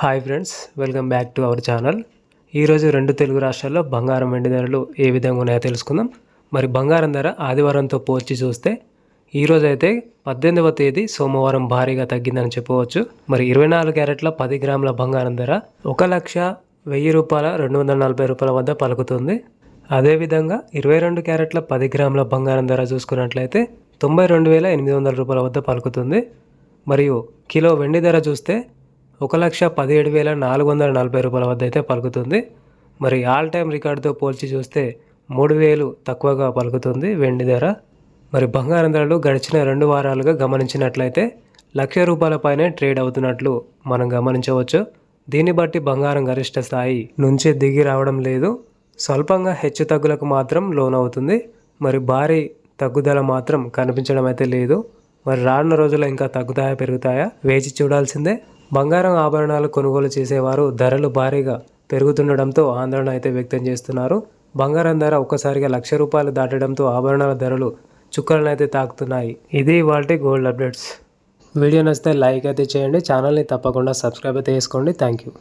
Hi friends, welcome back to our channel. ఈరోజు రెండు తెలుగు రాష్ట్రాల్లో బంగారం వెండి ధరలు ఏ విధంగా ఉన్నాయో తెలుసుకుందాం. మరి బంగారం ధర ఆదివారంతో పోల్చి చూస్తే ఈరోజు అయితే 18వ తేదీ సోమవారం భారీగా తగ్గిందని చెప్పవచ్చు. మరి 24 క్యారెట్ల 10 గ్రాముల బంగారం ధర 1,10,000 రూపాయల 240 రూపాయల వద్ద పలుకుతుంది. అదేవిధంగా 22 క్యారెట్ల 10 గ్రాముల బంగారం ధర చూసుకున్నట్లయితే 92,800 రూపాయల వద్ద పలుకుతుంది. మరియు కిలో వెండి ధర చూస్తే 1,17,440 రూపాయల వద్ద అయితే పలుకుతుంది. మరి ఆల్ టైమ్ రికార్డుతో పోల్చి చూస్తే 3,000 తక్కువగా పలుకుతుంది వెండి ధర. మరి బంగారం ధరలు గడిచిన 2 వారాలుగా గమనించినట్లయితే 1,00,000 రూపాయల పైనే ట్రేడ్ అవుతున్నట్లు మనం గమనించవచ్చు. దీన్ని బట్టి బంగారం గరిష్ట స్థాయి నుంచి దిగి రావడం లేదు, స్వల్పంగా హెచ్చు తగ్గులకు మాత్రం లోనవుతుంది. మరి భారీ తగ్గుదల మాత్రం కనిపించడం అయితే లేదు. మరి రానున్న రోజుల్లో ఇంకా తగ్గుతాయా పెరుగుతాయా వేచి చూడాల్సిందే. బంగారం ఆభరణాలు కొనుగోలు చేసేవారు ధరలు భారీగా పెరుగుతుండడంతో ఆందోళన అయితే వ్యక్తం చేస్తున్నారు. బంగారం ధర ఒక్కసారిగా 1,00,000 రూపాయలు దాటడంతో ఆభరణాల ధరలు చుక్కలను అయితే తాకుతున్నాయి. ఇది ఇవాల్టి గోల్డ్ అప్డేట్స్. వీడియో నచ్చితే లైక్ అయితే చేయండి, ఛానల్ని తప్పకుండా సబ్స్క్రైబ్ అయితే చేసుకోండి. Thank you.